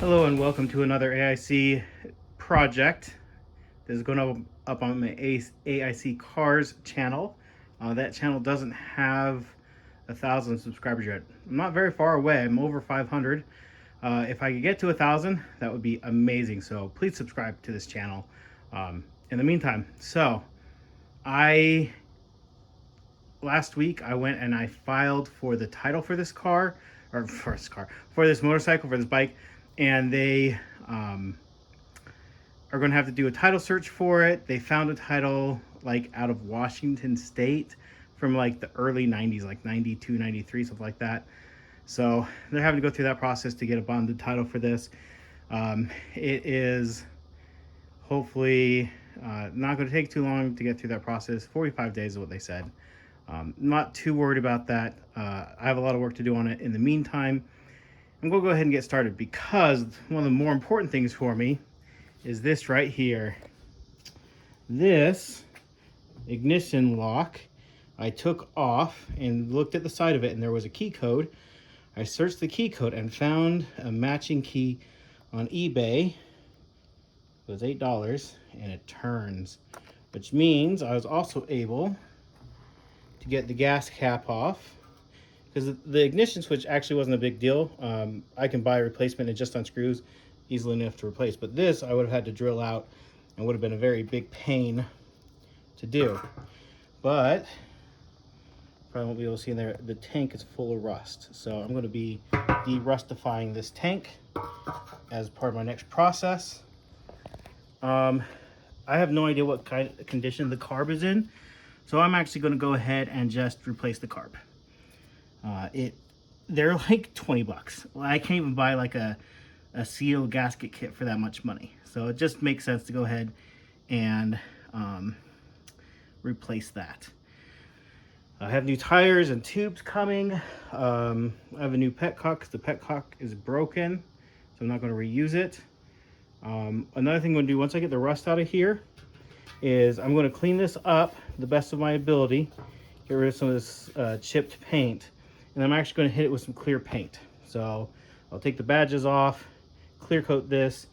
Hello and welcome to another AIC project. This is going up on my AIC Cars channel. That channel doesn't have 1,000 subscribers yet. I'm not very far away. I'm over 500. If I could get to 1,000, that would be amazing. So please subscribe to this channel. In the meantime, I last week I went and I filed for the title for this car, or for this motorcycle, for this bike, and they are going to have to do a title search for it. They found a title like out of Washington State from like the early 90s, like 92, 93, something like that. So they're having to go through that process to get a bonded title for this. It is hopefully not going to take too long to get through that process. 45 days is what they said. Not too worried about that. I have a lot of work to do on it. In the meantime, I'm going to go ahead and get started because one of the more important things for me is this right here. This ignition lock I took off and looked at the side of it, and there was a key code. I searched the key code and found a matching key on eBay. It was $8 and it turns, which means I was also able to get the gas cap off, because the ignition switch actually wasn't a big deal. I can buy a replacement and just unscrews easily enough to replace, but this I would have had to drill out and would have been a very big pain to do. But probably won't be able to see in there, the tank is full of rust, so I'm going to be de-rustifying this tank as part of my next process. I have no idea what kind of condition the carb is in, so I'm actually going to go ahead and just replace the carb. They're like 20 bucks. I can't even buy like a seal gasket kit for that much money. So it just makes sense to go ahead and replace that. I have new tires and tubes coming. I have a new petcock because the petcock is broken, so I'm not going to reuse it. Another thing I'm going to do once I get the rust out of here is I'm going to clean this up the best of my ability, get rid of some of this chipped paint, and I'm actually going to hit it with some clear paint. So I'll take the badges off, clear coat this,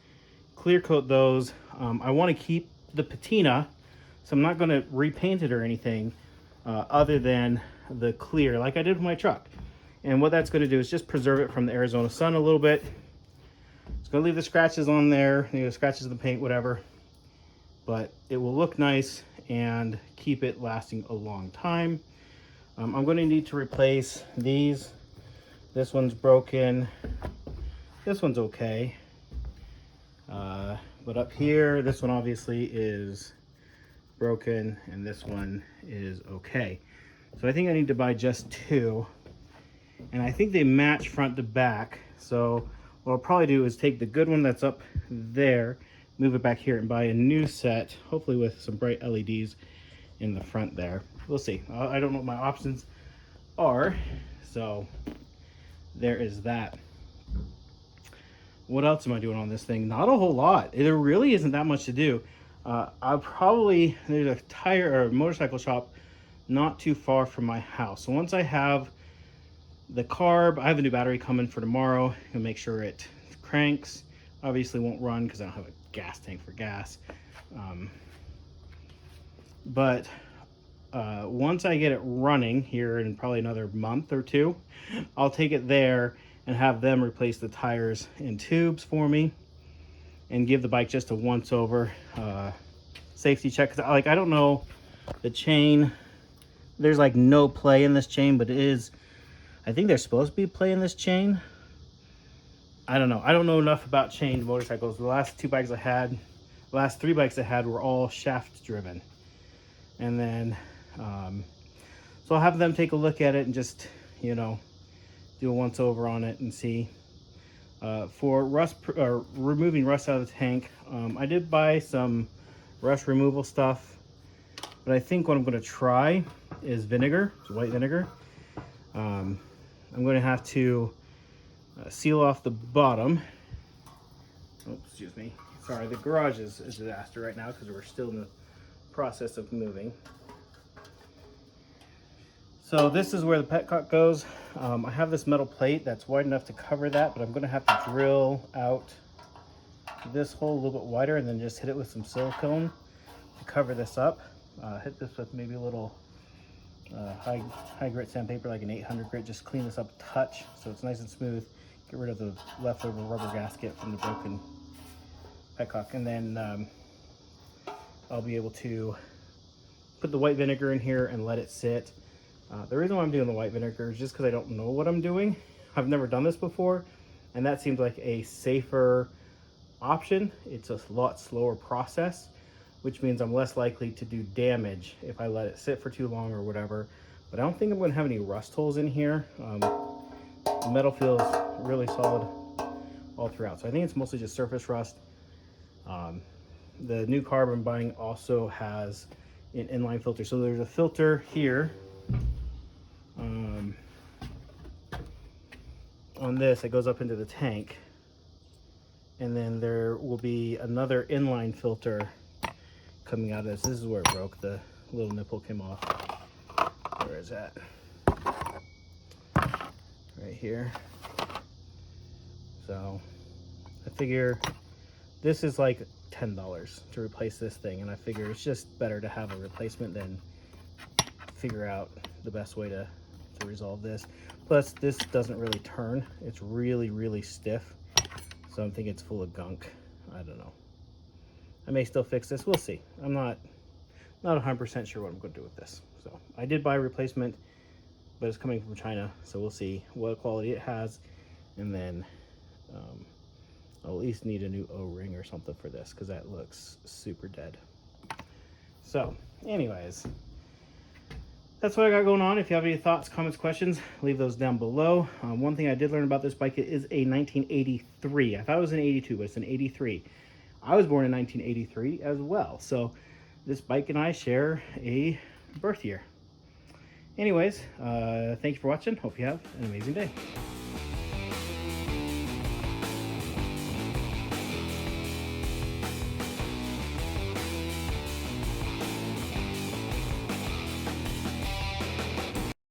clear coat those. I want to keep the patina, so I'm not going to repaint it or anything other than the clear like I did with my truck. And what that's going to do is just preserve it from the Arizona sun a little bit. It's going to leave the scratches on there, you know, scratches of the paint, whatever, but it will look nice and keep it lasting a long time. I'm going to need to replace these. This one's broken. This one's okay. But up here, this one obviously is broken, and this one is okay. So I think I need to buy just two. And I think they match front to back. So what I'll probably do is take the good one that's up there, move it back here, and buy a new set, hopefully with some bright LEDs in the front there. We'll see. I don't know what my options are, so there is that. What else am I doing on this thing? Not a whole lot. There really isn't that much to do. There's a tire or motorcycle shop not too far from my house. So once I have the carb, I have a new battery coming for tomorrow. I'll make sure it cranks. Obviously won't run because I don't have a gas tank for gas. But once I get it running here in probably another month or two, I'll take it there and have them replace the tires and tubes for me and give the bike just a once over safety check. Cause I don't know the chain. There's like no play in this chain, but it is, I think there's supposed to be play in this chain. I don't know. I don't know enough about chained motorcycles. The last three bikes I had were all shaft driven. And then, so I'll have them take a look at it and just, you know, do a once over on it and see. For rust, removing rust out of the tank, I did buy some rust removal stuff, but I think what I'm going to try is vinegar, it's white vinegar. I'm going to have to seal off the bottom. Oh, excuse me. Sorry, the garage is a disaster right now because we're still in the process of moving. So this is where the petcock goes. I have this metal plate that's wide enough to cover that, but I'm going to have to drill out this hole a little bit wider and then just hit it with some silicone to cover this up. Hit this with maybe a little high grit sandpaper, like an 800 grit. Just clean this up a touch so it's nice and smooth. Get rid of the leftover rubber gasket from the broken petcock, and then I'll be able to put the white vinegar in here and let it sit. The reason why I'm doing the white vinegar is just because I don't know what I'm doing. I've never done this before, and that seems like a safer option. It's a lot slower process, which means I'm less likely to do damage if I let it sit for too long or whatever. But I don't think I'm going to have any rust holes in here. The metal feels really solid all throughout, so I think it's mostly just surface rust. The new carb I'm buying also has an inline filter. So there's a filter here on this that goes up into the tank, and then there will be another inline filter coming out of this. This is where it broke. The little nipple came off. Where is that? Right here. So I figure this is like $10 to replace this thing, and I figure it's just better to have a replacement than figure out the best way to resolve this. Plus, this doesn't really turn. It's really stiff, so I'm thinking it's full of gunk. I don't know. I may still fix this. We'll see. I'm not 100% sure what I'm going to do with this. So I did buy a replacement, but it's coming from China, so we'll see what quality it has, and then I'll at least need a new O-ring or something for this because that looks super dead. So anyways, that's what I got going on. If you have any thoughts, comments, questions, leave those down below. One thing I did learn about this bike, it is a 1983. I thought it was an 82, but it's an 83. I was born in 1983 as well, so this bike and I share a birth year. Anyways, thank you for watching. Hope you have an amazing day.